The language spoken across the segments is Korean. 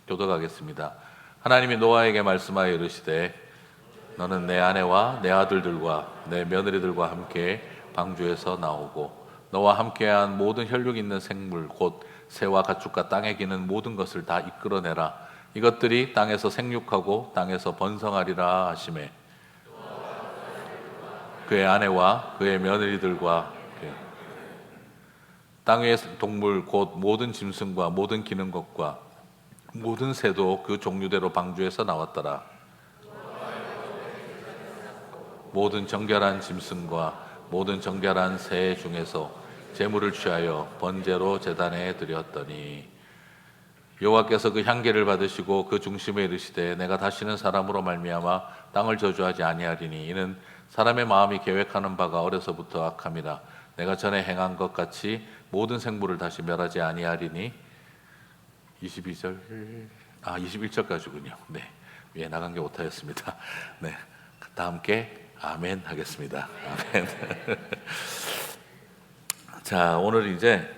교독하겠습니다. 하나님이 노아에게 말씀하여 이르시되 너는 내 아내와 내 아들들과 내 며느리들과 함께 방주에서 나오고 너와 함께한 모든 혈육 있는 생물 곧 새와 가축과 땅에 기는 모든 것을 다 이끌어내라. 이것들이 땅에서 생육하고 땅에서 번성하리라 하시매 그의 아내와 그의 며느리들과 땅 위의 동물 곧 모든 짐승과 모든 기는 것과 모든 새도 그 종류대로 방주에서 나왔더라. 모든 정결한 짐승과 모든 정결한 새 중에서 제물을 취하여 번제로 제단에 드렸더니 여호와께서 그 향기를 받으시고 그 중심에 이르시되 내가 다시는 사람으로 말미암아 땅을 저주하지 아니하리니 이는 사람의 마음이 계획하는 바가 어려서부터 악함이라. 내가 전에 행한 것 같이 모든 생물을 다시 멸하지 아니하리니 21절까지군요. 네, 위에 나간 게 오타였습니다. 네, 다 함께 아멘 하겠습니다. 아멘. 자, 오늘 이제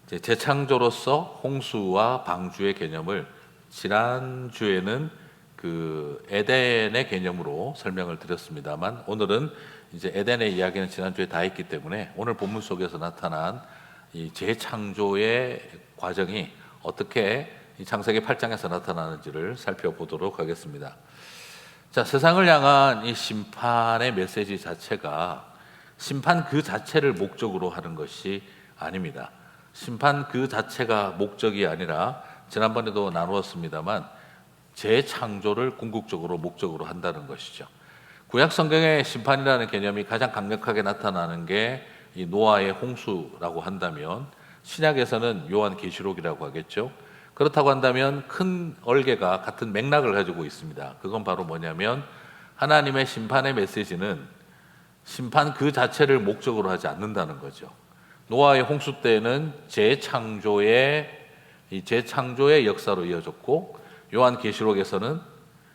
재창조로서 홍수와 방주의 개념을 지난주에는 그 에덴의 개념으로 설명을 드렸습니다만 오늘은 이제 에덴의 이야기는 지난주에 다 했기 때문에 오늘 본문 속에서 나타난 이 재창조의 과정이 어떻게 이 창세기 8장에서 나타나는지를 살펴보도록 하겠습니다. 자, 세상을 향한 이 심판의 메시지 자체가 심판 그 자체를 목적으로 하는 것이 아닙니다. 심판 그 자체가 목적이 아니라 지난번에도 나누었습니다만 재창조를 궁극적으로 목적으로 한다는 것이죠. 구약 성경의 심판이라는 개념이 가장 강력하게 나타나는 게 이 노아의 홍수라고 한다면 신약에서는 요한계시록이라고 하겠죠. 그렇다고 한다면 큰 얼개가 같은 맥락을 가지고 있습니다. 그건 바로 뭐냐면 하나님의 심판의 메시지는 심판 그 자체를 목적으로 하지 않는다는 거죠. 노아의 홍수 때는 재창조의 역사로 이어졌고 요한계시록에서는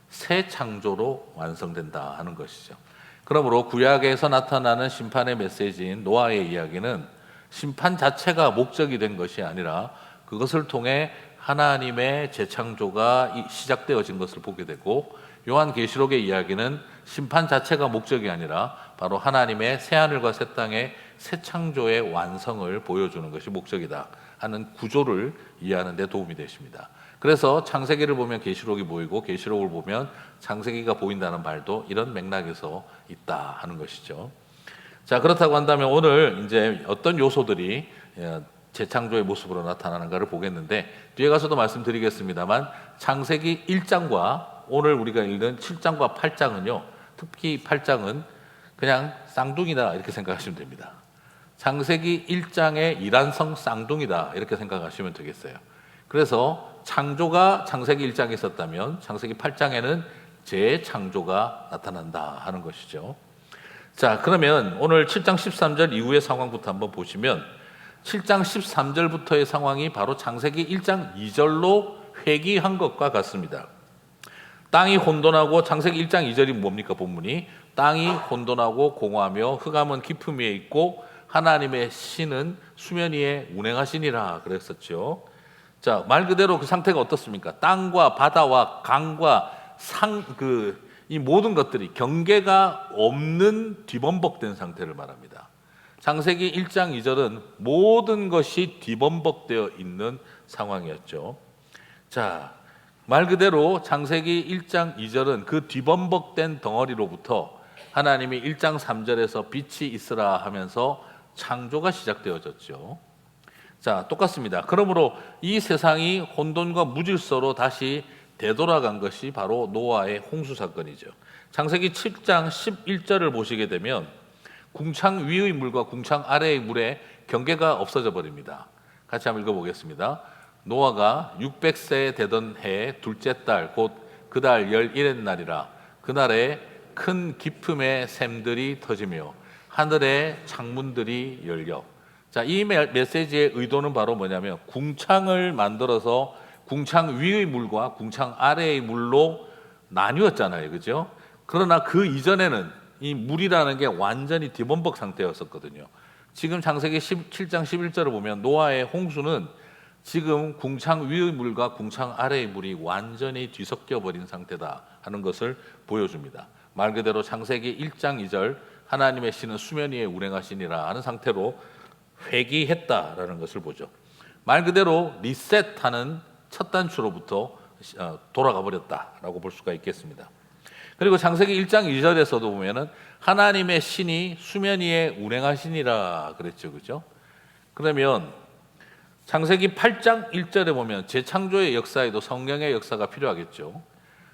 새 창조로 완성된다 하는 것이죠. 그러므로 구약에서 나타나는 심판의 메시지인 노아의 이야기는 심판 자체가 목적이 된 것이 아니라 그것을 통해 하나님의 재창조가 시작되어진 것을 보게 되고 요한계시록의 이야기는 심판 자체가 목적이 아니라 바로 하나님의 새하늘과 새 땅의 새 창조의 완성을 보여주는 것이 목적이다 하는 구조를 이해하는 데 도움이 되십니다. 그래서 창세기를 보면 계시록이 보이고 계시록을 보면 창세기가 보인다는 말도 이런 맥락에서 있다 하는 것이죠. 자, 그렇다고 한다면 오늘 이제 어떤 요소들이 재창조의 모습으로 나타나는가를 보겠는데 뒤에 가서도 말씀드리겠습니다만 창세기 1장과 오늘 우리가 읽는 7장과 8장은요. 특히 8장은 그냥 쌍둥이다 이렇게 생각하시면 됩니다. 창세기 1장의 이란성 쌍둥이다 이렇게 생각하시면 되겠어요. 그래서 창조가 창세기 1장에 있었다면 창세기 8장에는 재창조가 나타난다 하는 것이죠. 자, 그러면 오늘 7장 13절 이후의 상황부터 한번 보시면 7장 13절부터의 상황이 바로 창세기 1장 2절로 회귀한 것과 같습니다. 땅이 혼돈하고 창세기 1장 2절이 뭡니까? 본문이 땅이 혼돈하고 공허하며 흑암은 깊음 위에 있고 하나님의 신은 수면 위에 운행하시니라 그랬었죠. 자, 말 그대로 그 상태가 어떻습니까? 땅과 바다와 강과 이 모든 것들이 경계가 없는 뒤범벅된 상태를 말합니다. 창세기 1장 2절은 모든 것이 뒤범벅되어 있는 상황이었죠. 자, 말 그대로 창세기 1장 2절은 그 뒤범벅된 덩어리로부터 하나님이 1장 3절에서 빛이 있으라 하면서 창조가 시작되어졌죠. 자, 똑같습니다. 그러므로 이 세상이 혼돈과 무질서로 다시 되돌아간 것이 바로 노아의 홍수 사건이죠. 창세기 7장 11절을 보시게 되면 궁창 위의 물과 궁창 아래의 물의 경계가 없어져 버립니다. 같이 한번 읽어보겠습니다. 노아가 600세 되던 해의 둘째 달 곧 그 달 11의 날이라. 그날에 큰 기품의 샘들이 터지며 하늘의 창문들이 열려. 자, 이 메시지의 의도는 바로 뭐냐면 궁창을 만들어서 궁창 위의 물과 궁창 아래의 물로 나뉘었잖아요. 그죠? 그러나 그 이전에는 이 물이라는 게 완전히 뒤범벅 상태였었거든요. 지금 창세기 7장 11절을 보면 노아의 홍수는 지금 궁창 위의 물과 궁창 아래의 물이 완전히 뒤섞여 버린 상태다 하는 것을 보여줍니다. 말 그대로 창세기 1장 2절 하나님의 신은 수면 위에 운행하시니라 하는 상태로 회귀했다라는 것을 보죠. 말 그대로 리셋하는 첫 단추로부터 돌아가 버렸다라고 볼 수가 있겠습니다. 그리고 창세기 1장 2절에서도 보면은 하나님의 신이 수면 위에 운행하시니라 그랬죠. 그죠? 그러면 창세기 8장 1절에 보면 재창조의 역사에도 성령의 역사가 필요하겠죠.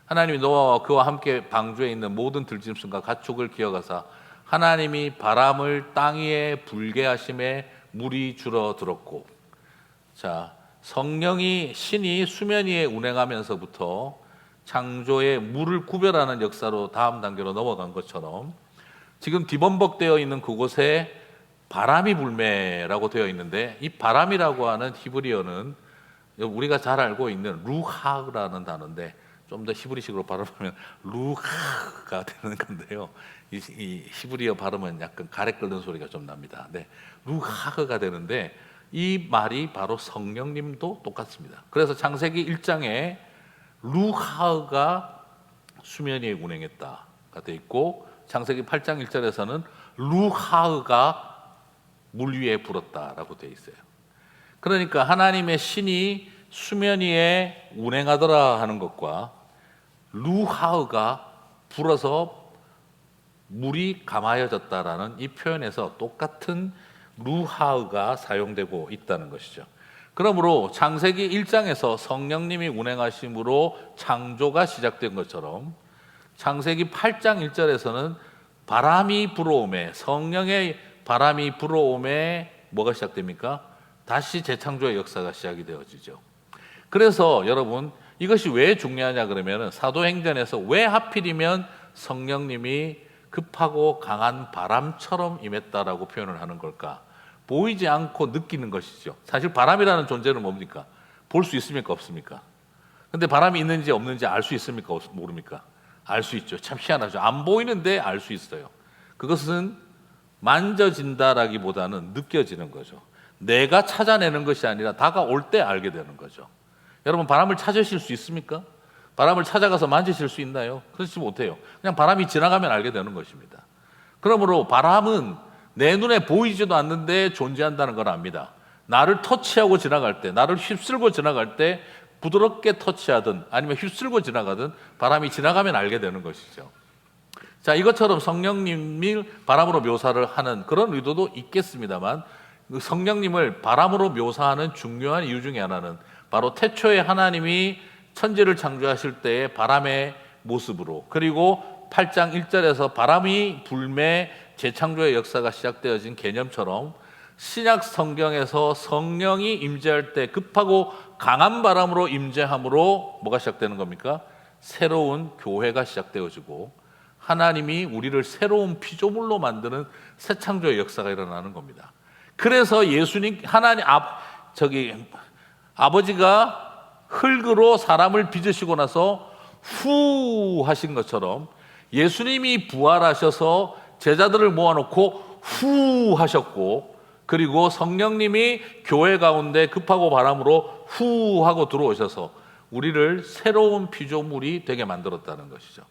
하나님이 노아와 그와 함께 방주에 있는 모든 들짐승과 가축을 기어가사 하나님이 바람을 땅 위에 불게 하심에 물이 줄어들었고, 자, 성령이 신이 수면 위에 운행하면서부터 창조의 물을 구별하는 역사로 다음 단계로 넘어간 것처럼 지금 뒤범벅되어 있는 그곳에 바람이 불매라고 되어 있는데, 이 바람이라고 하는 히브리어는 우리가 잘 알고 있는 루하라는 단어인데 좀 더 히브리식으로 발음하면 루하가 되는 건데요. 이 히브리어 발음은 약간 가래 끓는 소리가 좀 납니다. 네, 루하가 되는데 이 말이 바로 성령님도 똑같습니다. 그래서 창세기 1장에 루하가 수면 위에 운행했다가 되어 있고, 창세기 8장 1절에서는 루하가 물 위에 불었다라고 되어 있어요. 그러니까 하나님의 신이 수면 위에 운행하더라 하는 것과 루하가 불어서 물이 감하여졌다라는 이 표현에서 똑같은 루하가 사용되고 있다는 것이죠. 그러므로 창세기 1장에서 성령님이 운행하심으로 창조가 시작된 것처럼 창세기 8장 1절에서는 바람이 불어오매, 성령의 바람이 불어오매 뭐가 시작됩니까? 다시 재창조의 역사가 시작이 되어지죠. 그래서 여러분, 이것이 왜 중요하냐 그러면 사도행전에서 왜 하필이면 성령님이 급하고 강한 바람처럼 임했다라고 표현을 하는 걸까? 보이지 않고 느끼는 것이죠. 사실 바람이라는 존재는 뭡니까? 볼 수 있습니까? 없습니까? 근데 바람이 있는지 없는지 알 수 있습니까? 모릅니까? 알 수 있죠. 참 희한하죠. 안 보이는데 알 수 있어요. 그것은 만져진다라기보다는 느껴지는 거죠. 내가 찾아내는 것이 아니라 다가올 때 알게 되는 거죠. 여러분, 바람을 찾으실 수 있습니까? 바람을 찾아가서 만지실 수 있나요? 그렇지 못해요. 그냥 바람이 지나가면 알게 되는 것입니다. 그러므로 바람은 내 눈에 보이지도 않는데 존재한다는 걸 압니다. 나를 터치하고 지나갈 때, 나를 휩쓸고 지나갈 때 부드럽게 터치하든 아니면 휩쓸고 지나가든 바람이 지나가면 알게 되는 것이죠. 자, 이것처럼 성령님이 바람으로 묘사를 하는 그런 의도도 있겠습니다만, 성령님을 바람으로 묘사하는 중요한 이유 중에 하나는 바로 태초에 하나님이 천지를 창조하실 때의 바람의 모습으로, 그리고 8장 1절에서 바람이 불매 재창조의 역사가 시작되어진 개념처럼 신약 성경에서 성령이 임재할 때 급하고 강한 바람으로 임재함으로 뭐가 시작되는 겁니까? 새로운 교회가 시작되어지고 하나님이 우리를 새로운 피조물로 만드는 새 창조의 역사가 일어나는 겁니다. 그래서 예수님, 하나님 아버지가 흙으로 사람을 빚으시고 나서 후 하신 것처럼 예수님이 부활하셔서 제자들을 모아놓고 후 하셨고, 그리고 성령님이 교회 가운데 급하고 바람으로 후 하고 들어오셔서 우리를 새로운 피조물이 되게 만들었다는 것이죠.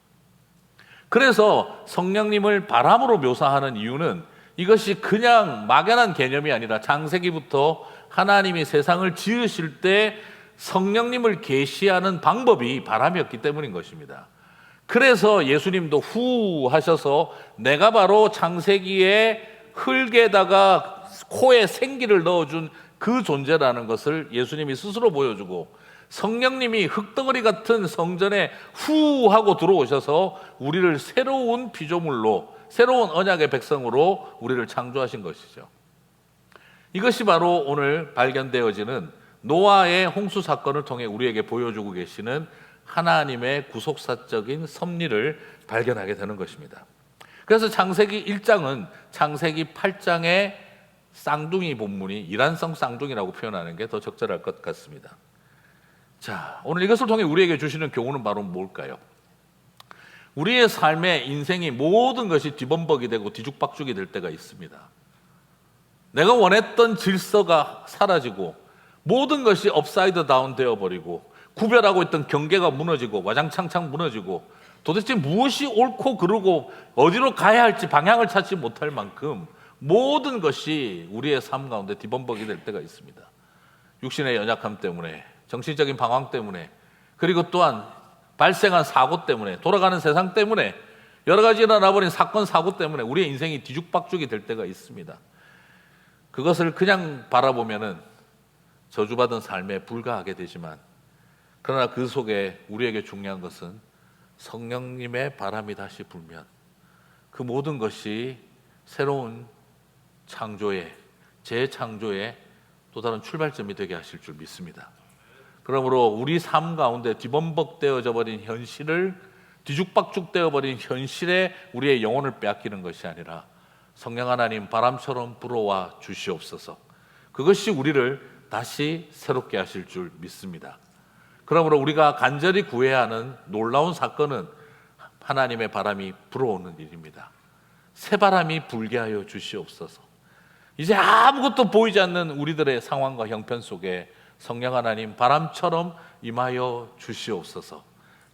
그래서 성령님을 바람으로 묘사하는 이유는 이것이 그냥 막연한 개념이 아니라 창세기부터 하나님이 세상을 지으실 때 성령님을 계시하는 방법이 바람이었기 때문인 것입니다. 그래서 예수님도 후 하셔서 내가 바로 창세기에 흙에다가 코에 생기를 넣어준 그 존재라는 것을 예수님이 스스로 보여주고, 성령님이 흙덩어리 같은 성전에 후 하고 들어오셔서 우리를 새로운 피조물로, 새로운 언약의 백성으로 우리를 창조하신 것이죠. 이것이 바로 오늘 발견되어지는 노아의 홍수 사건을 통해 우리에게 보여주고 계시는 하나님의 구속사적인 섭리를 발견하게 되는 것입니다. 그래서 창세기 1장은 창세기 8장의 쌍둥이 본문이 이란성 쌍둥이라고 표현하는 게 더 적절할 것 같습니다. 자, 오늘 이것을 통해 우리에게 주시는 교훈은 바로 뭘까요? 우리의 삶의 인생이 모든 것이 뒤범벅이 되고 뒤죽박죽이 될 때가 있습니다. 내가 원했던 질서가 사라지고 모든 것이 업사이드 다운 되어버리고 구별하고 있던 경계가 무너지고 와장창창 무너지고 도대체 무엇이 옳고 그르고 어디로 가야 할지 방향을 찾지 못할 만큼 모든 것이 우리의 삶 가운데 뒤범벅이 될 때가 있습니다. 육신의 연약함 때문에, 정신적인 방황 때문에, 그리고 또한 발생한 사고 때문에, 돌아가는 세상 때문에, 여러 가지 일어나버린 사건 사고 때문에 우리의 인생이 뒤죽박죽이 될 때가 있습니다. 그것을 그냥 바라보면은 저주받은 삶에 불과하게 되지만, 그러나 그 속에 우리에게 중요한 것은 성령님의 바람이 다시 불면 그 모든 것이 새로운 창조의, 재창조의 또 다른 출발점이 되게 하실 줄 믿습니다. 그러므로 우리 삶 가운데 뒤범벅되어져 버린 현실을, 뒤죽박죽되어 버린 현실에 우리의 영혼을 빼앗기는 것이 아니라 성령 하나님 바람처럼 불어와 주시옵소서. 그것이 우리를 다시 새롭게 하실 줄 믿습니다. 그러므로 우리가 간절히 구해야 하는 놀라운 사건은 하나님의 바람이 불어오는 일입니다. 새 바람이 불게 하여 주시옵소서. 이제 아무것도 보이지 않는 우리들의 상황과 형편 속에 성령 하나님 바람처럼 임하여 주시옵소서.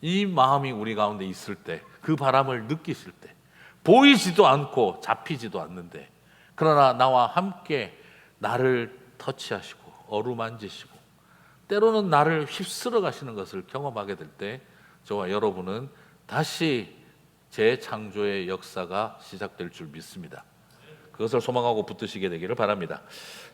이 마음이 우리 가운데 있을 때, 그 바람을 느끼실 때, 보이지도 않고 잡히지도 않는데, 그러나 나와 함께 나를 터치하시고 어루만지시고 때로는 나를 휩쓸어 가시는 것을 경험하게 될 때 저와 여러분은 다시 재창조의 역사가 시작될 줄 믿습니다. 그것을 소망하고 붙드시게 되기를 바랍니다.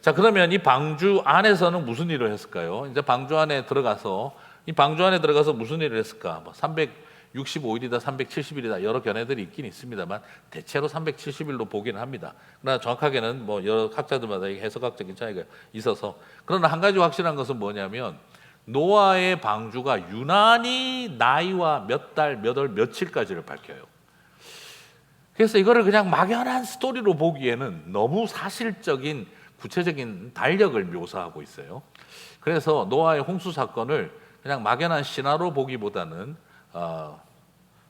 자, 그러면 이 방주 안에서는 무슨 일을 했을까요? 이제 방주 안에 들어가서, 이 방주 안에 들어가서 무슨 일을 했을까? 365일이다, 370일이다 여러 견해들이 있긴 있습니다만 대체로 370일로 보기는 합니다. 그러나 정확하게는 여러 학자들마다 해석학적인 차이가 있어서, 그러나 한 가지 확실한 것은 뭐냐면 노아의 방주가 유난히 나이와 몇 달, 몇 월, 며칠까지를 밝혀요. 그래서 이거를 그냥 막연한 스토리로 보기에는 너무 사실적인 구체적인 달력을 묘사하고 있어요. 그래서 노아의 홍수 사건을 그냥 막연한 신화로 보기보다는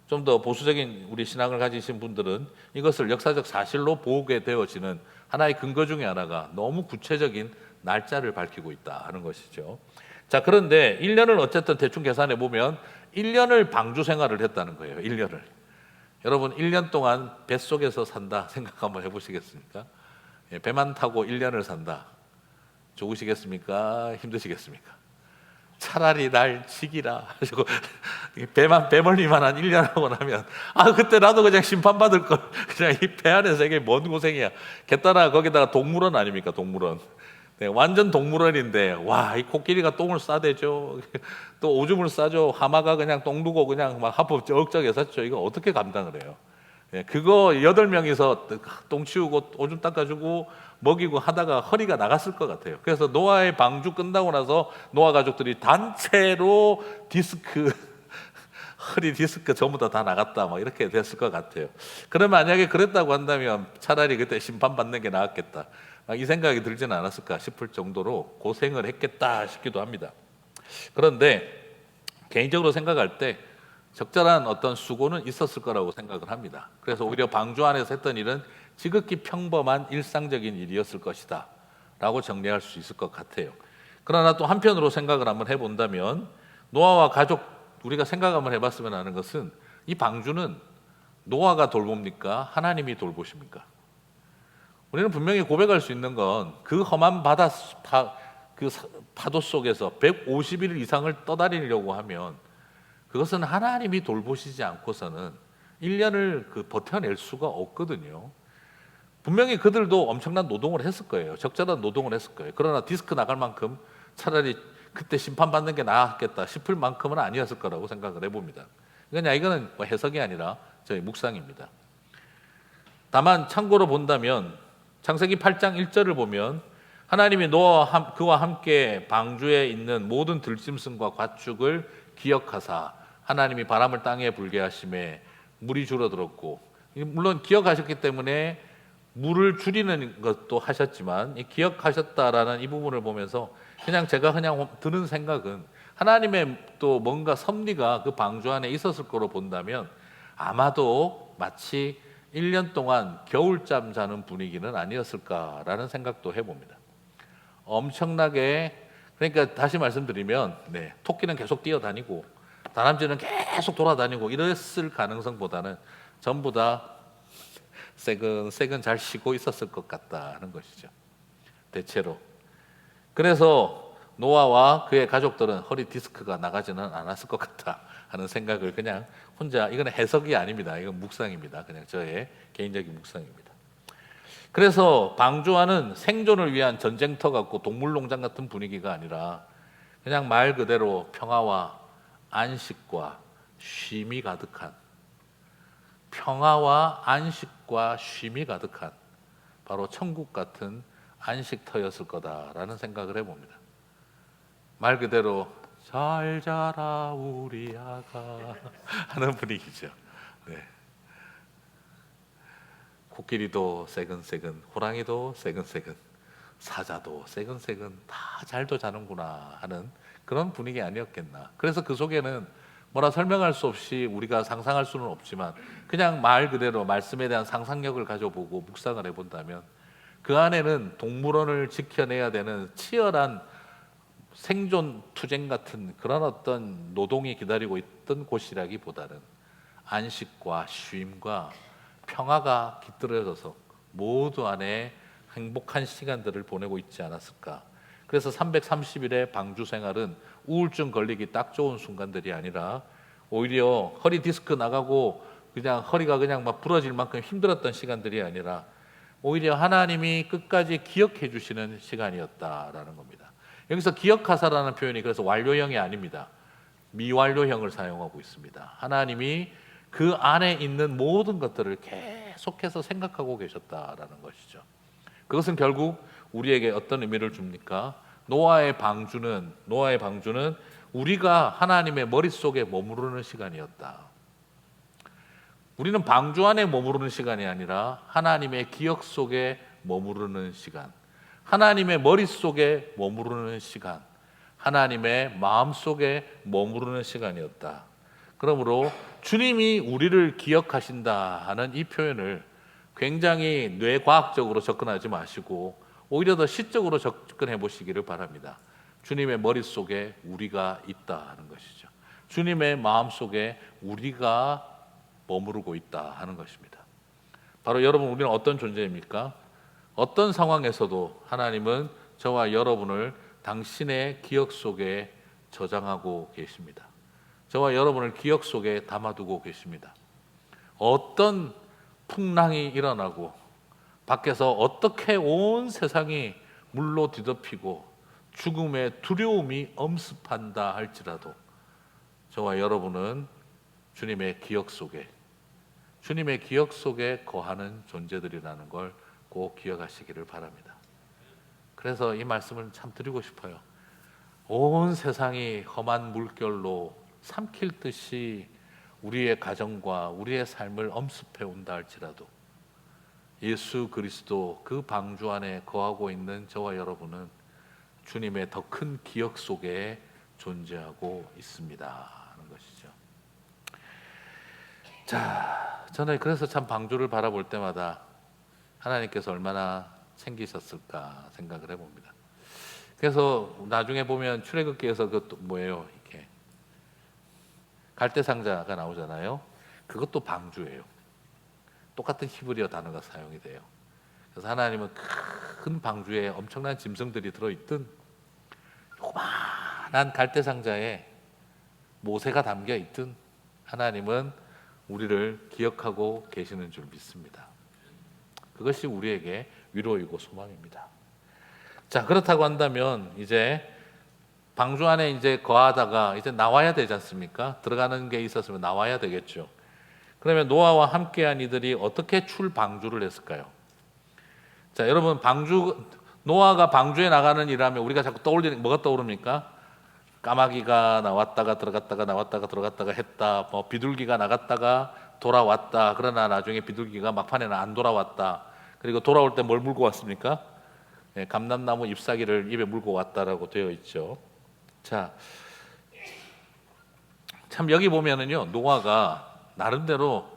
좀 더 보수적인 우리 신앙을 가지신 분들은 이것을 역사적 사실로 보게 되어지는 하나의 근거 중에 하나가 너무 구체적인 날짜를 밝히고 있다 하는 것이죠. 자, 그런데 1년을 어쨌든 대충 계산해 보면 1년을 방주 생활을 했다는 거예요. 1년을. 여러분 1년 동안 뱃속에서 산다 생각 한번 해보시겠습니까? 배만 타고 1년을 산다. 좋으시겠습니까? 힘드시겠습니까? 차라리 날 지기라 하시고 배멀미만한 1년 하고 나면 그때 나도 그냥 심판받을 걸. 그냥 이 배 안에서 이게 뭔 고생이야. 게다가 거기다가 동물원 아닙니까? 동물원. 네, 완전 동물원인데 이 코끼리가 똥을 싸대죠. 또 오줌을 싸죠. 하마가 그냥 똥 누고 그냥 막 하품 쩍쩍 쌌죠. 이거 어떻게 감당을 해요? 네, 그거 8명이서 똥 치우고 오줌 닦아주고 먹이고 하다가 허리가 나갔을 것 같아요. 그래서 노아의 방주 끝나고 나서 노아 가족들이 단체로 허리 디스크 전부 다 나갔다 이렇게 됐을 것 같아요. 그러면 만약에 그랬다고 한다면 차라리 그때 심판받는 게 나았겠다, 이 생각이 들지는 않았을까 싶을 정도로 고생을 했겠다 싶기도 합니다. 그런데 개인적으로 생각할 때 적절한 어떤 수고는 있었을 거라고 생각을 합니다. 그래서 오히려 방주 안에서 했던 일은 지극히 평범한 일상적인 일이었을 것이다 라고 정리할 수 있을 것 같아요. 그러나 또 한편으로 생각을 한번 해본다면 노아와 가족, 우리가 생각 한번 해봤으면 하는 것은 이 방주는 노아가 돌봅니까? 하나님이 돌보십니까? 우리는 분명히 고백할 수 있는 건 그 험한 그 파도 속에서 150일 이상을 떠다니려고 하면 그것은 하나님이 돌보시지 않고서는 1년을 버텨낼 수가 없거든요. 분명히 그들도 엄청난 노동을 했을 거예요. 적절한 노동을 했을 거예요. 그러나 디스크 나갈 만큼 차라리 그때 심판받는 게 나았겠다 싶을 만큼은 아니었을 거라고 생각을 해봅니다. 그러니까 이거는 해석이 아니라 저희 묵상입니다. 다만 참고로 본다면 창세기 8장 1절을 보면 하나님이 노아와 그와 함께 방주에 있는 모든 들짐승과 가축을 기억하사 하나님이 바람을 땅에 불게 하심에 물이 줄어들었고, 물론 기억하셨기 때문에 물을 줄이는 것도 하셨지만 이 기억하셨다라는 이 부분을 보면서 제가 드는 생각은 하나님의 또 뭔가 섭리가 그 방주 안에 있었을 거로 본다면 아마도 마치 1년 동안 겨울잠 자는 분위기는 아니었을까라는 생각도 해봅니다. 엄청나게 그러니까 다시 말씀드리면 토끼는 계속 뛰어다니고 다람쥐는 계속 돌아다니고 이랬을 가능성보다는 전부 다 새근 잘 쉬고 있었을 것 같다는 것이죠. 대체로. 그래서 노아와 그의 가족들은 허리 디스크가 나가지는 않았을 것 같다 하는 생각을 그냥 혼자, 이거는 해석이 아닙니다. 이건 묵상입니다. 그냥 저의 개인적인 묵상입니다. 그래서 방주와는 생존을 위한 전쟁터 같고 동물농장 같은 분위기가 아니라 그냥 말 그대로 평화와 안식과 쉼이 가득한, 평화와 안식과 쉼이 가득한 바로 천국 같은 안식터였을 거다라는 생각을 해봅니다. 말 그대로 잘 자라 우리 아가 하는 분위기죠. 코끼리도 새근새근, 호랑이도 새근새근, 사자도 새근새근 다 잘도 자는구나 하는 그런 분위기 아니었겠나. 그래서 그 속에는 뭐라 설명할 수 없이 우리가 상상할 수는 없지만 그냥 말 그대로 말씀에 대한 상상력을 가져보고 묵상을 해본다면 그 안에는 동물원을 지켜내야 되는 치열한 생존 투쟁 같은 그런 어떤 노동이 기다리고 있던 곳이라기보다는 안식과 쉼과 평화가 깃들어져서 모두 안에 행복한 시간들을 보내고 있지 않았을까. 그래서 330일의 방주 생활은 우울증 걸리기 딱 좋은 순간들이 아니라 오히려 허리 디스크 나가고 그냥 허리가 그냥 막 부러질 만큼 힘들었던 시간들이 아니라 오히려 하나님이 끝까지 기억해 주시는 시간이었다라는 겁니다. 여기서 기억하사라는 표현이 그래서 완료형이 아닙니다. 미완료형을 사용하고 있습니다. 하나님이 그 안에 있는 모든 것들을 계속해서 생각하고 계셨다라는 것이죠. 그것은 결국 우리에게 어떤 의미를 줍니까? 노아의 방주는 우리가 하나님의 머릿속에 머무르는 시간이었다. 우리는 방주 안에 머무르는 시간이 아니라 하나님의 기억 속에 머무르는 시간, 하나님의 머릿속에 머무르는 시간, 하나님의 마음속에 머무르는 시간이었다. 그러므로 주님이 우리를 기억하신다 하는 이 표현을 굉장히 뇌과학적으로 접근하지 마시고 오히려 더 시적으로 접근해 보시기를 바랍니다. 주님의 머릿속에 우리가 있다 하는 것이죠. 주님의 마음속에 우리가 머무르고 있다 하는 것입니다. 바로 여러분, 우리는 어떤 존재입니까? 어떤 상황에서도 하나님은 저와 여러분을 당신의 기억 속에 저장하고 계십니다. 저와 여러분을 기억 속에 담아두고 계십니다. 어떤 풍랑이 일어나고 밖에서 어떻게 온 세상이 물로 뒤덮이고 죽음의 두려움이 엄습한다 할지라도 저와 여러분은 주님의 기억 속에 거하는 존재들이라는 걸 꼭 기억하시기를 바랍니다. 그래서 이 말씀을 참 드리고 싶어요. 온 세상이 험한 물결로 삼킬 듯이 우리의 가정과 우리의 삶을 엄습해 온다 할지라도 예수 그리스도 그 방주 안에 거하고 있는 저와 여러분은 주님의 더 큰 기억 속에 존재하고 있습니다 하는 것이죠. 자, 저는 그래서 참 방주를 바라볼 때마다 하나님께서 얼마나 챙기셨을까 생각을 해봅니다. 그래서 나중에 보면 출애굽기에서 그것도 뭐예요? 이렇게 갈대상자가 나오잖아요. 그것도 방주예요. 똑같은 히브리어 단어가 사용이 돼요. 그래서 하나님은 큰 방주에 엄청난 짐승들이 들어있던 요만한 갈대상자에 모세가 담겨있던 하나님은 우리를 기억하고 계시는 줄 믿습니다. 그것이 우리에게 위로이고 소망입니다. 자, 그렇다고 한다면 이제 방주 안에 이제 거하다가 이제 나와야 되지 않습니까? 들어가는 게 있었으면 나와야 되겠죠. 그러면 노아와 함께한 이들이 어떻게 출방주를 했을까요? 자, 여러분, 노아가 방주에 나가는 일하면 우리가 자꾸 떠올리는 뭐가 떠오릅니까? 까마귀가 나왔다가 들어갔다가 나왔다가 들어갔다가 했다. 뭐 비둘기가 나갔다가 돌아왔다. 그러나 나중에 비둘기가 막판에는 안 돌아왔다. 그리고 돌아올 때 뭘 물고 왔습니까? 감람나무 잎사귀를 입에 물고 왔다라고 되어 있죠. 자, 참 여기 보면은요, 노아가 나름대로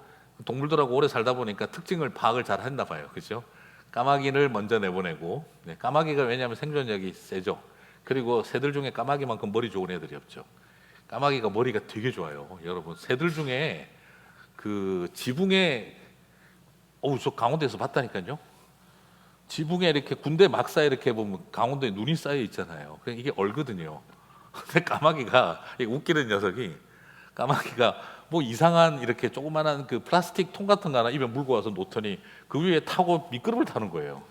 동물들하고 오래 살다 보니까 특징을 파악을 잘 했나 봐요. 그죠? 까마귀를 먼저 내보내고, 까마귀가 왜냐하면 생존력이 세죠. 그리고 새들 중에 까마귀만큼 머리 좋은 애들이 없죠. 까마귀가 머리가 되게 좋아요. 여러분, 새들 중에 그 지붕에, 저 강원도에서 봤다니까요. 지붕에 이렇게 군대 막사에 이렇게 보면 강원도에 눈이 쌓여 있잖아요. 그냥 이게 얼거든요. 근데 까마귀가, 웃기는 녀석이, 까마귀가 뭐 이상한 이렇게 조그만한 그 플라스틱 통 같은 거 하나 입에 물고 와서 놓더니 그 위에 타고 미끄럼을 타는 거예요.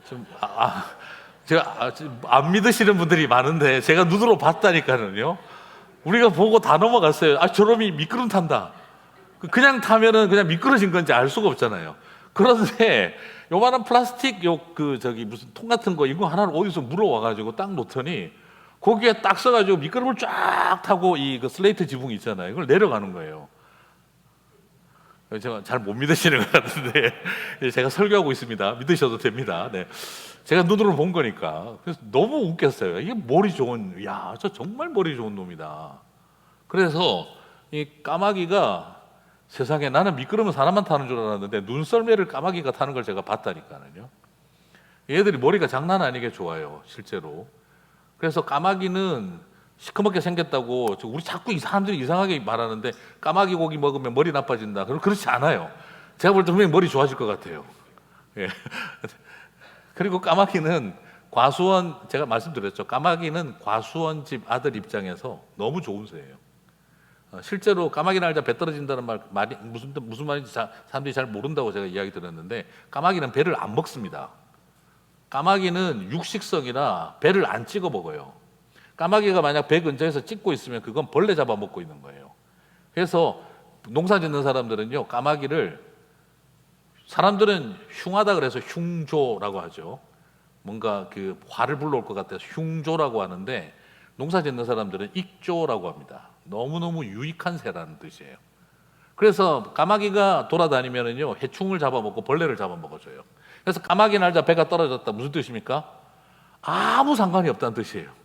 좀 제가 안 믿으시는 분들이 많은데 제가 눈으로 봤다니까는요. 우리가 보고 다 넘어갔어요. 저놈이 미끄럼 탄다. 그냥 타면은 그냥 미끄러진 건지 알 수가 없잖아요. 그런데 요만한 플라스틱 무슨 통 같은 거 이거 하나를 어디서 물어와가지고 딱 놓더니 거기에 딱 써가지고 미끄럼을 쫙 타고 그 슬레이트 지붕이 있잖아요. 이걸 내려가는 거예요. 제가 잘 못 믿으시는 것 같은데 제가 설교하고 있습니다. 믿으셔도 됩니다. 네. 제가 눈으로 본 거니까. 그래서 너무 웃겼어요. 이게 머리 좋은, 저 정말 머리 좋은 놈이다. 그래서 이 까마귀가, 세상에 나는 미끄러면 사람만 타는 줄 알았는데 눈썰매를 까마귀가 타는 걸 제가 봤다니까요. 얘들이 머리가 장난 아니게 좋아요, 실제로. 그래서 까마귀는 시커멓게 생겼다고 우리 자꾸 사람들이 이상하게 말하는데 까마귀 고기 먹으면 머리 나빠진다. 그렇지 않아요. 제가 볼 때 분명히 머리 좋아질 것 같아요. 예. 그리고 까마귀는 제가 말씀드렸죠. 까마귀는 과수원 집 아들 입장에서 너무 좋은 새예요. 실제로 까마귀 날자 배 떨어진다는 말이 무슨 말인지 사람들이 잘 모른다고 제가 이야기 들었는데, 까마귀는 배를 안 먹습니다. 까마귀는 육식성이라 배를 안 찍어 먹어요. 까마귀가 만약 배 근처에서 찍고 있으면 그건 벌레 잡아먹고 있는 거예요. 그래서 농사 짓는 사람들은요, 까마귀를, 사람들은 흉하다 그래서 흉조라고 하죠. 뭔가 그 화를 불러올 것 같아서 흉조라고 하는데, 농사 짓는 사람들은 익조라고 합니다. 너무너무 유익한 새라는 뜻이에요. 그래서 까마귀가 돌아다니면은요, 해충을 잡아먹고 벌레를 잡아먹어줘요. 그래서 까마귀 날자 배가 떨어졌다, 무슨 뜻입니까? 아무 상관이 없다는 뜻이에요.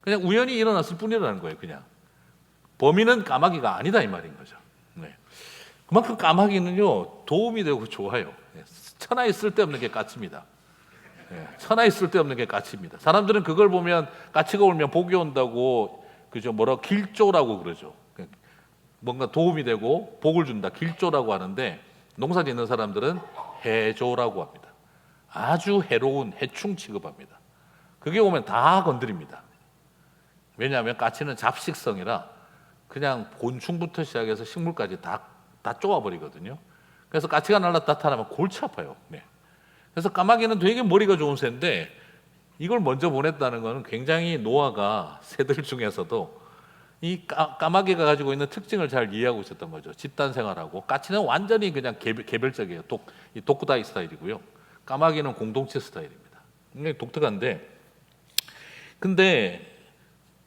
그냥 우연히 일어났을 뿐이라는 거예요. 그냥 범인은 까마귀가 아니다 이 말인 거죠. 네. 그만큼 까마귀는요, 도움이 되고 좋아요. 천하에 쓸데없는 게 까치입니다. 천하에 쓸데없는 게 까치입니다. 사람들은 그걸 보면, 까치가 울면 복이 온다고, 그죠? 길조라고 그러죠. 뭔가 도움이 되고 복을 준다, 길조라고 하는데, 농사 짓는 사람들은 해조라고 합니다. 아주 해로운 해충 취급합니다. 그게 오면 다 건드립니다. 왜냐하면 까치는 잡식성이라 그냥 곤충부터 시작해서 식물까지 다 쪼아버리거든요. 그래서 까치가 나타나면 골치 아파요. 네. 그래서 까마귀는 되게 머리가 좋은 새인데, 이걸 먼저 보냈다는 것은 굉장히 노아가 새들 중에서도 이 까마귀가 가지고 있는 특징을 잘 이해하고 있었던 거죠. 집단 생활하고. 까치는 완전히 그냥 개별적이에요. 독구다이 스타일이고요. 까마귀는 공동체 스타일입니다. 굉장히 독특한데, 근데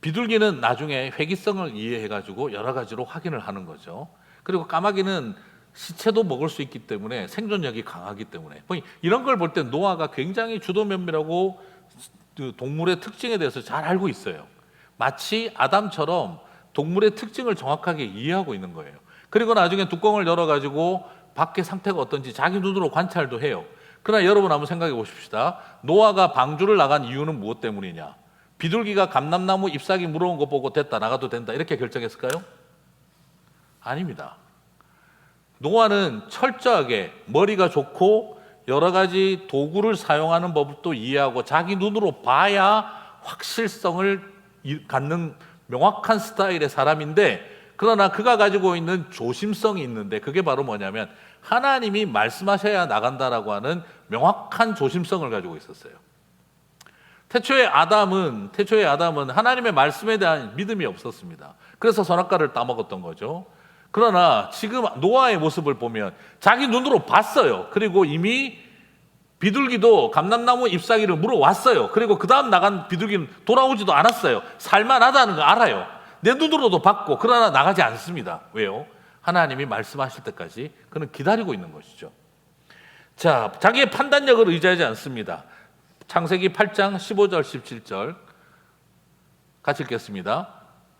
비둘기는 나중에 회귀성을 이해해가지고 여러 가지로 확인을 하는 거죠. 그리고 까마귀는 시체도 먹을 수 있기 때문에, 생존력이 강하기 때문에, 이런 걸 볼 때 노아가 굉장히 주도 면밀하고 동물의 특징에 대해서 잘 알고 있어요. 마치 아담처럼 동물의 특징을 정확하게 이해하고 있는 거예요. 그리고 나중에 뚜껑을 열어가지고 밖의 상태가 어떤지 자기 눈으로 관찰도 해요. 그러나 여러분 한번 생각해 보십시다. 노아가 방주를 나간 이유는 무엇 때문이냐? 비둘기가 감람나무 잎사귀 물어온 거 보고 됐다, 나가도 된다, 이렇게 결정했을까요? 아닙니다. 노아는 철저하게 머리가 좋고 여러 가지 도구를 사용하는 법도 이해하고 자기 눈으로 봐야 확실성을 갖는 명확한 스타일의 사람인데, 그러나 그가 가지고 있는 조심성이 있는데, 그게 바로 뭐냐면 하나님이 말씀하셔야 나간다라고 하는 명확한 조심성을 가지고 있었어요. 태초의 아담은 하나님의 말씀에 대한 믿음이 없었습니다. 그래서 선악과를 따먹었던 거죠. 그러나 지금 노아의 모습을 보면 자기 눈으로 봤어요. 그리고 이미 비둘기도 감람나무 잎사귀를 물어왔어요. 그리고 그 다음 나간 비둘기는 돌아오지도 않았어요. 살만하다는 거 알아요. 내 눈으로도 봤고, 그러나 나가지 않습니다. 왜요? 하나님이 말씀하실 때까지 그는 기다리고 있는 것이죠. 자, 자기의 판단력을 의지하지 않습니다. 창세기 8장 15절 17절 같이 읽겠습니다.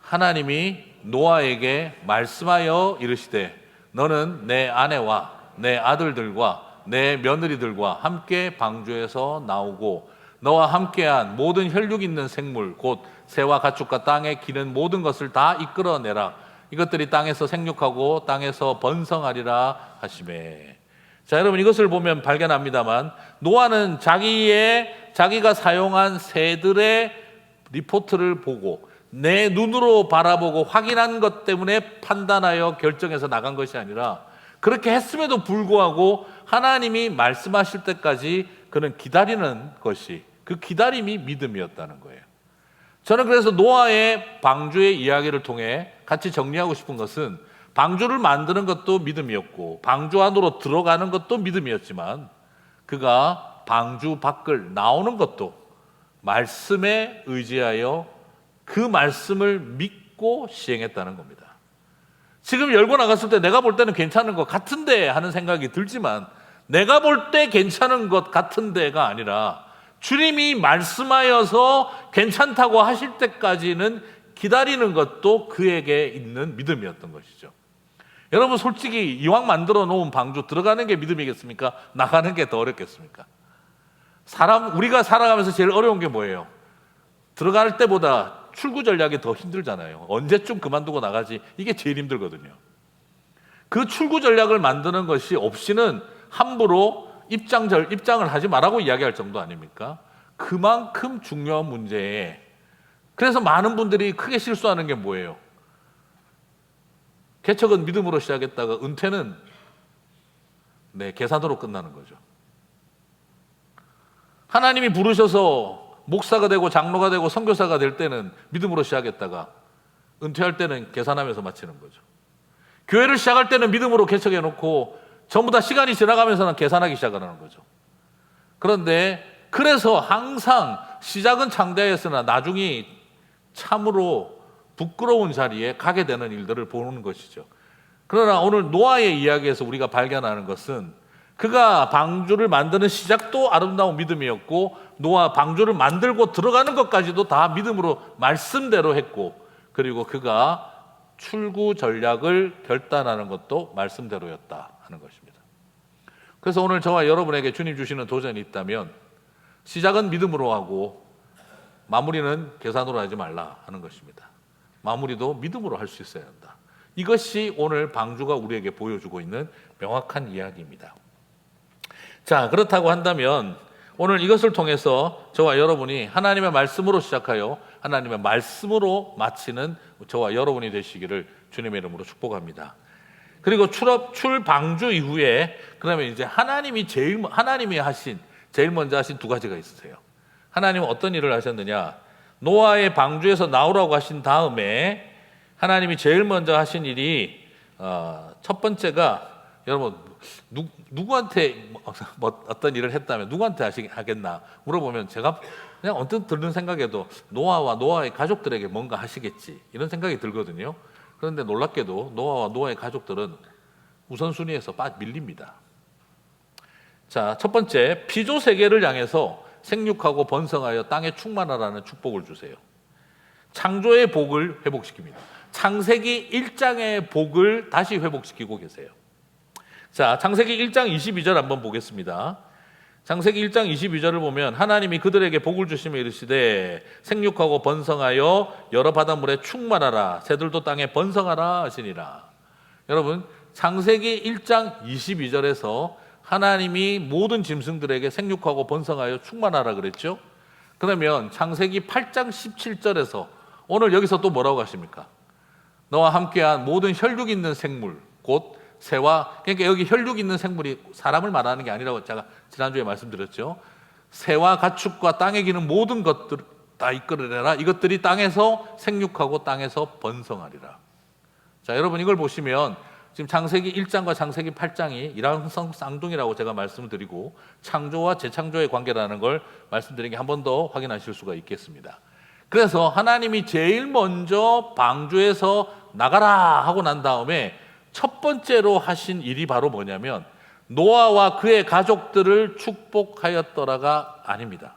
하나님이 노아에게 말씀하여 이르시되 너는 내 아내와 내 아들들과 내 며느리들과 함께 방주에서 나오고 너와 함께한 모든 혈육 있는 생물 곧 새와 가축과 땅에 기는 모든 것을 다 이끌어내라. 이것들이 땅에서 생육하고 땅에서 번성하리라 하시매. 자, 여러분 이것을 보면 발견합니다만 노아는 자기가 사용한 새들의 리포트를 보고 내 눈으로 바라보고 확인한 것 때문에 판단하여 결정해서 나간 것이 아니라 그렇게 했음에도 불구하고 하나님이 말씀하실 때까지 그는 기다리는 것이, 그 기다림이 믿음이었다는 거예요. 저는 그래서 노아의 방주의 이야기를 통해 같이 정리하고 싶은 것은 방주를 만드는 것도 믿음이었고 방주 안으로 들어가는 것도 믿음이었지만 그가 방주 밖을 나오는 것도 말씀에 의지하여 그 말씀을 믿고 시행했다는 겁니다. 지금 열고 나갔을 때 내가 볼 때는 괜찮은 것 같은데 하는 생각이 들지만 내가 볼 때 괜찮은 것 같은데가 아니라 주님이 말씀하여서 괜찮다고 하실 때까지는 기다리는 것도 그에게 있는 믿음이었던 것이죠. 여러분 솔직히 이왕 만들어 놓은 방주 들어가는 게 믿음이겠습니까? 나가는 게 더 어렵겠습니까? 우리가 살아가면서 제일 어려운 게 뭐예요? 들어갈 때보다 출구 전략이 더 힘들잖아요. 언제쯤 그만두고 나가지? 이게 제일 힘들거든요. 그 출구 전략을 만드는 것이 없이는 함부로 입장을 하지 말라고 이야기할 정도 아닙니까? 그만큼 중요한 문제에 그래서 많은 분들이 크게 실수하는 게 뭐예요? 개척은 믿음으로 시작했다가 은퇴는 계산으로 끝나는 거죠. 하나님이 부르셔서 목사가 되고 장로가 되고 선교사가 될 때는 믿음으로 시작했다가 은퇴할 때는 계산하면서 마치는 거죠. 교회를 시작할 때는 믿음으로 개척해 놓고 전부 다 시간이 지나가면서는 계산하기 시작하는 거죠. 그런데 그래서 항상 시작은 창대하였으나 나중에 참으로 부끄러운 자리에 가게 되는 일들을 보는 것이죠. 그러나 오늘 노아의 이야기에서 우리가 발견하는 것은 그가 방주를 만드는 시작도 아름다운 믿음이었고 노아 방주를 만들고 들어가는 것까지도 다 믿음으로 말씀대로 했고 그리고 그가 출구 전략을 결단하는 것도 말씀대로였다 하는 것입니다. 그래서 오늘 저와 여러분에게 주님 주시는 도전이 있다면 시작은 믿음으로 하고 마무리는 계산으로 하지 말라 하는 것입니다. 마무리도 믿음으로 할 수 있어야 한다. 이것이 오늘 방주가 우리에게 보여주고 있는 명확한 이야기입니다. 자, 그렇다고 한다면 오늘 이것을 통해서 저와 여러분이 하나님의 말씀으로 시작하여 하나님의 말씀으로 마치는 저와 여러분이 되시기를 주님의 이름으로 축복합니다. 그리고 출방주 이후에 그러면 이제 하나님이 제일 먼저 하신 두 가지가 있으세요. 하나님은 어떤 일을 하셨느냐? 노아의 방주에서 나오라고 하신 다음에 하나님이 제일 먼저 하신 일이 첫 번째가 여러분 누구한테 어떤 일을 했다면 누구한테 하겠나 물어보면 제가 그냥 언뜻 드는 생각에도 노아와 노아의 가족들에게 뭔가 하시겠지 이런 생각이 들거든요. 그런데 놀랍게도 노아와 노아의 가족들은 우선순위에서 밀립니다. 자, 첫 번째 피조 세계를 향해서 생육하고 번성하여 땅에 충만하라는 축복을 주세요. 창조의 복을 회복시킵니다. 창세기 1장의 복을 다시 회복시키고 계세요. 자, 창세기 1장 22절 한번 보겠습니다. 창세기 1장 22절을 보면 하나님이 그들에게 복을 주시며 이르시되 생육하고 번성하여 여러 바닷물에 충만하라 새들도 땅에 번성하라 하시니라. 여러분 창세기 1장 22절에서 하나님이 모든 짐승들에게 생육하고 번성하여 충만하라 그랬죠. 그러면 창세기 8장 17절에서 오늘 여기서 또 뭐라고 하십니까? 너와 함께한 모든 혈육 있는 생물 곧 새와, 그러니까 여기 혈육 있는 생물이 사람을 말하는 게 아니라고 제가 지난주에 말씀드렸죠. 새와 가축과 땅에 기는 모든 것들 다 이끌어내라. 이것들이 땅에서 생육하고 땅에서 번성하리라. 자, 여러분 이걸 보시면 지금 창세기 1장과 창세기 8장이 일왕성 쌍둥이라고 제가 말씀을 드리고 창조와 재창조의 관계라는 걸 말씀드린 게 한 번 더 확인하실 수가 있겠습니다. 그래서 하나님이 제일 먼저 방주에서 나가라 하고 난 다음에 첫 번째로 하신 일이 바로 뭐냐면 노아와 그의 가족들을 축복하였더라가 아닙니다.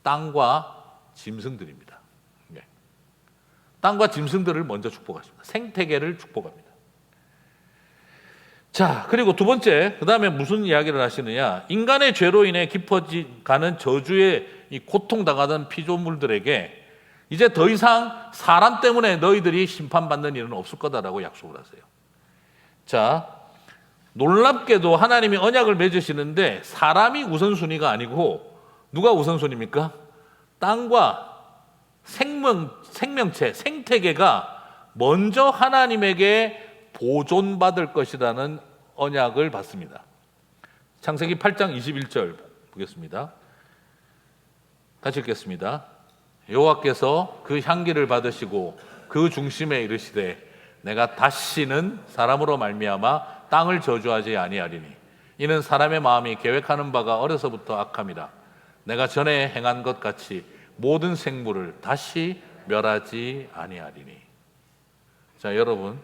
땅과 짐승들입니다. 네. 땅과 짐승들을 먼저 축복하십니다. 생태계를 축복합니다. 자, 그리고 두 번째, 그 다음에 무슨 이야기를 하시느냐? 인간의 죄로 인해 깊어가는 저주에 이 고통당하던 피조물들에게 이제 더 이상 사람 때문에 너희들이 심판받는 일은 없을 거다라고 약속을 하세요. 자, 놀랍게도 하나님이 언약을 맺으시는데 사람이 우선순위가 아니고 누가 우선순위입니까? 땅과 생명체, 생태계가 먼저 하나님에게 보존받을 것이라는 언약을 받습니다. 창세기 8장 21절 보겠습니다. 같이 읽겠습니다. 여호와께서 그 향기를 받으시고 그 중심에 이르시되 내가 다시는 사람으로 말미암아 땅을 저주하지 아니하리니 이는 사람의 마음이 계획하는 바가 어려서부터 악함이라 내가 전에 행한 것 같이 모든 생물을 다시 멸하지 아니하리니. 자, 여러분,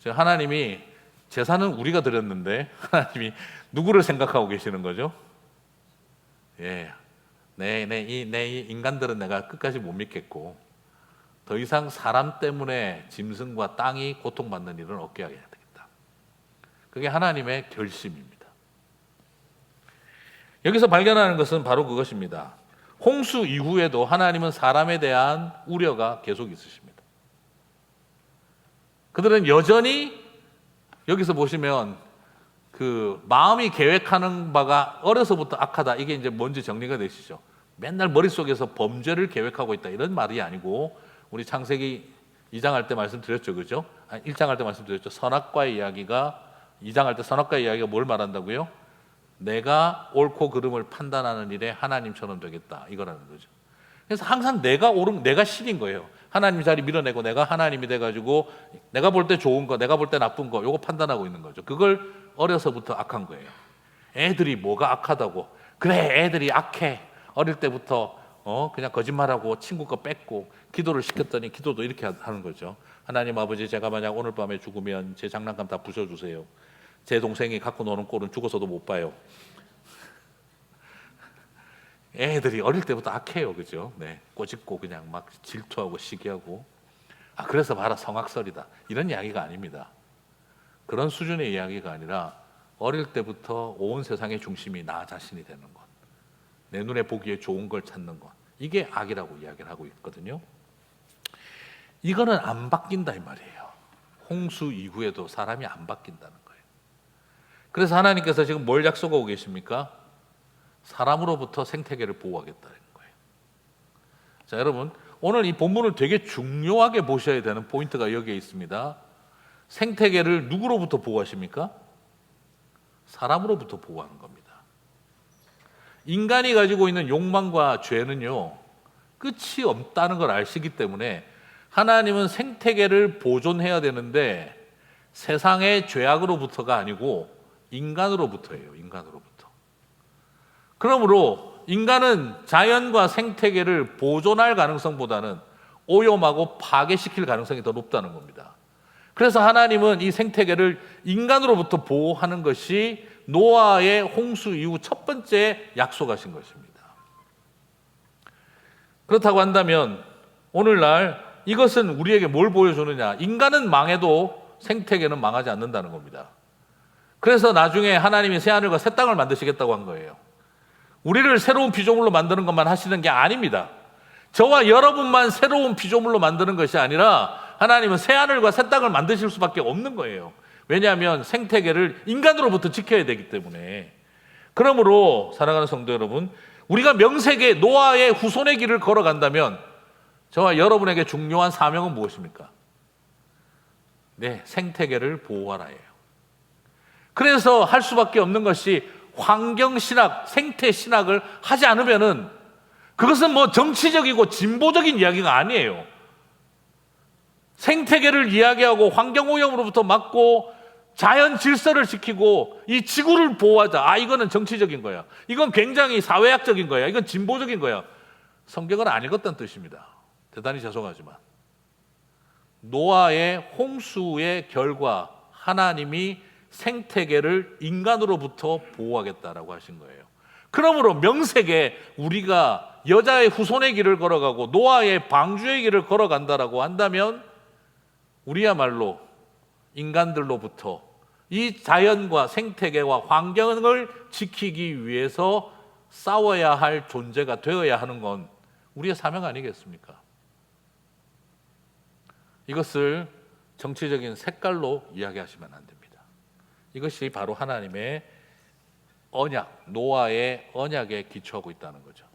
하나님이 제사는 우리가 드렸는데 하나님이 누구를 생각하고 계시는 거죠? 예, 이 인간들은 내가 끝까지 못 믿겠고 더 이상 사람 때문에 짐승과 땅이 고통받는 일은 없게 해야 되겠다. 그게 하나님의 결심입니다. 여기서 발견하는 것은 바로 그것입니다. 홍수 이후에도 하나님은 사람에 대한 우려가 계속 있으십니다. 그들은 여전히 여기서 보시면 그 마음이 계획하는 바가 어려서부터 악하다. 이게 이제 뭔지 정리가 되시죠. 맨날 머릿속에서 범죄를 계획하고 있다. 이런 말이 아니고 우리 창세기 2장 할 때 말씀드렸죠. 그죠? 1장 할 때 말씀드렸죠. 선악과의 이야기가 2장 할 때 선악과의 이야기가 뭘 말한다고요? 내가 옳고 그름을 판단하는 일에 하나님처럼 되겠다. 이거라는 거죠. 그래서 항상 내가 신인 거예요. 하나님 자리 밀어내고 내가 하나님이 돼가지고 내가 볼 때 좋은 거, 내가 볼 때 나쁜 거, 요거 판단하고 있는 거죠. 그걸 어려서부터 악한 거예요. 애들이 뭐가 악하다고. 그래, 애들이 악해. 어릴 때부터 그냥 거짓말하고 친구 거 뺏고 기도를 시켰더니 기도도 이렇게 하는 거죠. 하나님 아버지, 제가 만약 오늘 밤에 죽으면 제 장난감 다 부숴주세요. 제 동생이 갖고 노는 꼴은 죽어서도 못 봐요. 애들이 어릴 때부터 악해요, 그죠? 네, 꼬집고 그냥 막 질투하고 시기하고. 그래서 봐라, 성악설이다. 이런 이야기가 아닙니다. 그런 수준의 이야기가 아니라 어릴 때부터 온 세상의 중심이 나 자신이 되는 것, 내 눈에 보기에 좋은 걸 찾는 것, 이게 악이라고 이야기를 하고 있거든요. 이거는 안 바뀐다 이 말이에요. 홍수 이후에도 사람이 안 바뀐다는 거예요. 그래서 하나님께서 지금 뭘 약속하고 계십니까? 사람으로부터 생태계를 보호하겠다는 거예요. 자, 여러분, 오늘 이 본문을 되게 중요하게 보셔야 되는 포인트가 여기에 있습니다. 생태계를 누구로부터 보호하십니까? 사람으로부터 보호하는 겁니다. 인간이 가지고 있는 욕망과 죄는요, 끝이 없다는 걸 아시기 때문에 하나님은 생태계를 보존해야 되는데 세상의 죄악으로부터가 아니고 인간으로부터예요. 인간으로부터. 그러므로 인간은 자연과 생태계를 보존할 가능성보다는 오염하고 파괴시킬 가능성이 더 높다는 겁니다. 그래서 하나님은 이 생태계를 인간으로부터 보호하는 것이 노아의 홍수 이후 첫 번째 약속하신 것입니다. 그렇다고 한다면 오늘날 이것은 우리에게 뭘 보여주느냐? 인간은 망해도 생태계는 망하지 않는다는 겁니다. 그래서 나중에 하나님이 새하늘과 새 땅을 만드시겠다고 한 거예요. 우리를 새로운 피조물로 만드는 것만 하시는 게 아닙니다. 저와 여러분만 새로운 피조물로 만드는 것이 아니라 하나님은 새하늘과 새 땅을 만드실 수밖에 없는 거예요. 왜냐하면 생태계를 인간으로부터 지켜야 되기 때문에. 그러므로 사랑하는 성도 여러분, 우리가 명색에 노아의 후손의 길을 걸어간다면 저와 여러분에게 중요한 사명은 무엇입니까? 네, 생태계를 보호하라예요. 그래서 할 수밖에 없는 것이 환경신학, 생태신학을 하지 않으면은 그것은 뭐 정치적이고 진보적인 이야기가 아니에요. 생태계를 이야기하고 환경오염으로부터 막고 자연 질서를 지키고 이 지구를 보호하자. 이거는 정치적인 거야. 이건 굉장히 사회학적인 거야. 이건 진보적인 거야. 성경을 안 읽었다는 뜻입니다. 대단히 죄송하지만. 노아의 홍수의 결과 하나님이 생태계를 인간으로부터 보호하겠다라고 하신 거예요. 그러므로 명색에 우리가 여자의 후손의 길을 걸어가고 노아의 방주의 길을 걸어간다라고 한다면 우리야말로 인간들로부터 이 자연과 생태계와 환경을 지키기 위해서 싸워야 할 존재가 되어야 하는 건 우리의 사명 아니겠습니까? 이것을 정치적인 색깔로 이야기하시면 안 됩니다. 이것이 바로 하나님의 언약, 노아의 언약에 기초하고 있다는 거죠.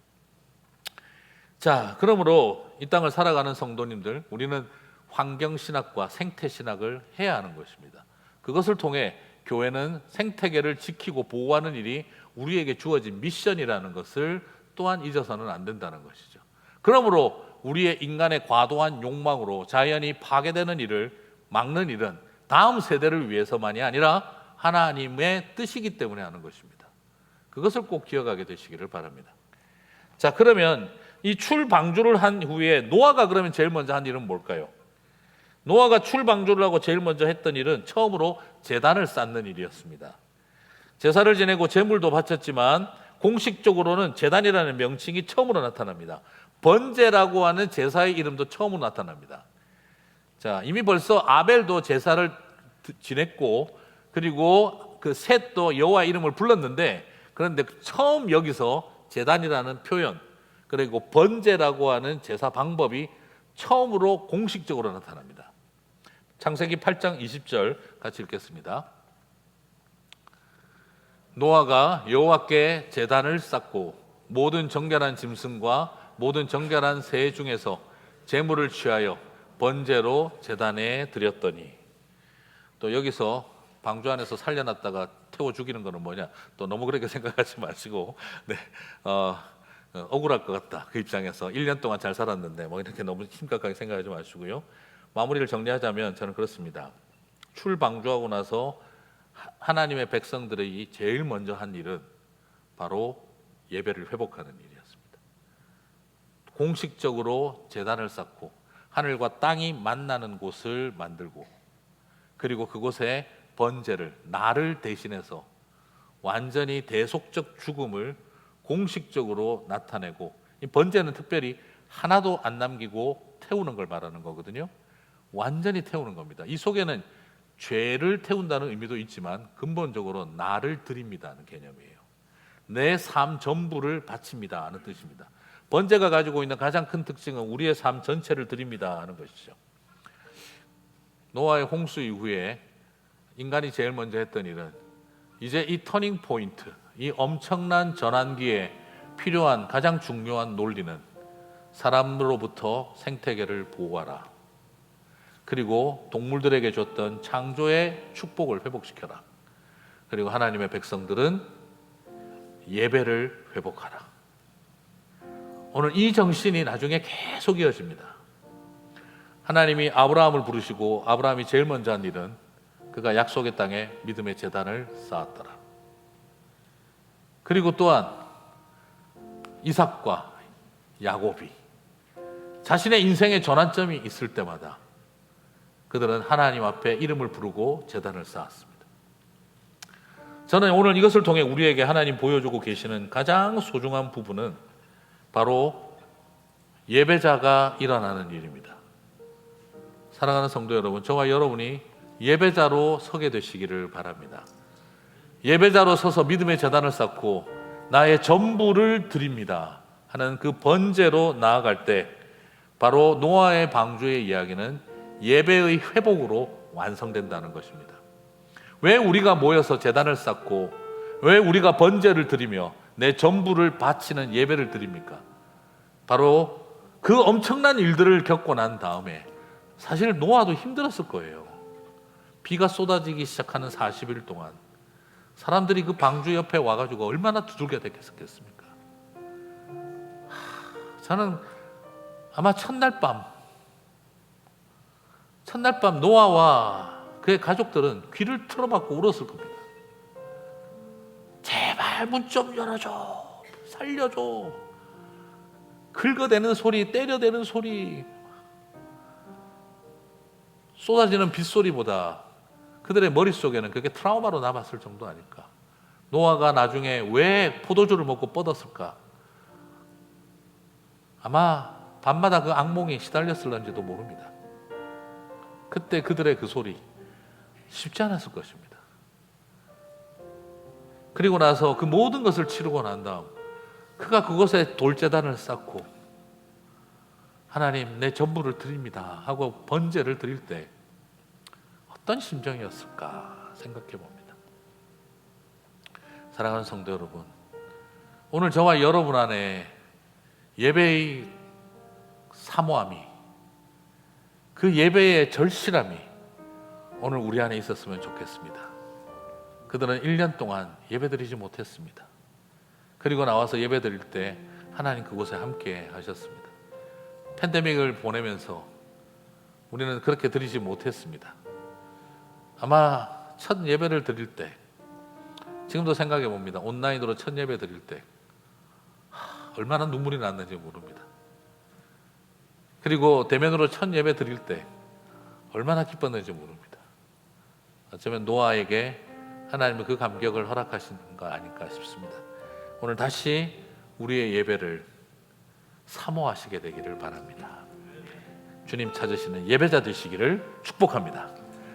자, 그러므로 이 땅을 살아가는 성도님들, 우리는 환경신학과 생태신학을 해야 하는 것입니다. 그것을 통해 교회는 생태계를 지키고 보호하는 일이 우리에게 주어진 미션이라는 것을 또한 잊어서는 안 된다는 것이죠. 그러므로 우리의 인간의 과도한 욕망으로 자연이 파괴되는 일을 막는 일은 다음 세대를 위해서만이 아니라 하나님의 뜻이기 때문에 하는 것입니다. 그것을 꼭 기억하게 되시기를 바랍니다. 자, 그러면 이 출방주를 한 후에 노아가 그러면 제일 먼저 한 일은 뭘까요? 노아가 출방주를 하고 제일 먼저 했던 일은 처음으로 제단을 쌓는 일이었습니다. 제사를 지내고 제물도 바쳤지만 공식적으로는 제단이라는 명칭이 처음으로 나타납니다. 번제라고 하는 제사의 이름도 처음으로 나타납니다. 자, 이미 벌써 아벨도 제사를 지냈고 그리고 그 셋도 여호와 이름을 불렀는데, 그런데 처음 여기서 제단이라는 표현 그리고 번제라고 하는 제사 방법이 처음으로 공식적으로 나타납니다. 창세기 8장 20절 같이 읽겠습니다. 노아가 여호와께 제단을 쌓고 모든 정결한 짐승과 모든 정결한 새 중에서 제물을 취하여 번제로 제단에 드렸더니, 또 여기서 방주 안에서 살려놨다가 태워 죽이는 거는 뭐냐, 또 너무 그렇게 생각하지 마시고, 네, 억울할 것 같다. 그 입장에서 1년 동안 잘 살았는데 뭐 이렇게 너무 심각하게 생각하지 마시고요. 마무리를 정리하자면 저는 그렇습니다. 출방주하고 나서 하나님의 백성들이 제일 먼저 한 일은 바로 예배를 회복하는 일이었습니다. 공식적으로 제단을 쌓고 하늘과 땅이 만나는 곳을 만들고, 그리고 그곳에 번제를, 나를 대신해서 완전히 대속적 죽음을 공식적으로 나타내고, 이 번제는 특별히 하나도 안 남기고 태우는 걸 말하는 거거든요. 완전히 태우는 겁니다. 이 속에는 죄를 태운다는 의미도 있지만 근본적으로 나를 드립니다는 개념이에요. 내 삶 전부를 바칩니다 하는 뜻입니다. 번제가 가지고 있는 가장 큰 특징은 우리의 삶 전체를 드립니다 하는 것이죠. 노아의 홍수 이후에 인간이 제일 먼저 했던 일은 이제 이 터닝 포인트, 이 엄청난 전환기에 필요한 가장 중요한 논리는 사람으로부터 생태계를 보호하라, 그리고 동물들에게 줬던 창조의 축복을 회복시켜라, 그리고 하나님의 백성들은 예배를 회복하라. 오늘 이 정신이 나중에 계속 이어집니다. 하나님이 아브라함을 부르시고 아브라함이 제일 먼저 한 일은 그가 약속의 땅에 믿음의 제단을 쌓았더라. 그리고 또한 이삭과 야곱이 자신의 인생의 전환점이 있을 때마다 그들은 하나님 앞에 이름을 부르고 제단을 쌓았습니다. 저는 오늘 이것을 통해 우리에게 하나님 보여주고 계시는 가장 소중한 부분은 바로 예배자가 일어나는 일입니다. 사랑하는 성도 여러분, 저와 여러분이 예배자로 서게 되시기를 바랍니다. 예배자로 서서 믿음의 제단을 쌓고 나의 전부를 드립니다 하는 그 번제로 나아갈 때 바로 노아의 방주의 이야기는 예배의 회복으로 완성된다는 것입니다. 왜 우리가 모여서 제단을 쌓고 왜 우리가 번제를 드리며 내 전부를 바치는 예배를 드립니까? 바로 그 엄청난 일들을 겪고 난 다음에 사실 노아도 힘들었을 거예요. 비가 쏟아지기 시작하는 40일 동안 사람들이 그 방주 옆에 와가지고 얼마나 두들겨 댔겠습니까? 저는 아마 첫날 밤 노아와 그의 가족들은 귀를 틀어막고 울었을 겁니다. 제발 문 좀 열어줘, 살려줘. 긁어대는 소리, 때려대는 소리, 쏟아지는 빗소리보다 그들의 머릿속에는 그게 트라우마로 남았을 정도 아닐까. 노아가 나중에 왜 포도주를 먹고 뻗었을까? 아마 밤마다 그 악몽에 시달렸을런지도 모릅니다. 그때 그들의 그 소리 쉽지 않았을 것입니다. 그리고 나서 그 모든 것을 치르고 난 다음 그가 그곳에 돌제단을 쌓고 하나님 내 전부를 드립니다 하고 번제를 드릴 때 어떤 심정이었을까 생각해 봅니다. 사랑하는 성도 여러분, 오늘 저와 여러분 안에 예배의 사모함이, 그 예배의 절실함이 오늘 우리 안에 있었으면 좋겠습니다. 그들은 1년 동안 예배드리지 못했습니다. 그리고 나와서 예배드릴 때 하나님 그곳에 함께 하셨습니다. 팬데믹을 보내면서 우리는 그렇게 드리지 못했습니다. 아마 첫 예배를 드릴 때, 지금도 생각해 봅니다. 온라인으로 첫 예배 드릴 때 얼마나 눈물이 났는지 모릅니다. 그리고 대면으로 첫 예배 드릴 때 얼마나 기뻤는지 모릅니다. 어쩌면 노아에게 하나님은 그 감격을 허락하신 거 아닐까 싶습니다. 오늘 다시 우리의 예배를 사모하시게 되기를 바랍니다. 주님 찾으시는 예배자 되시기를 축복합니다.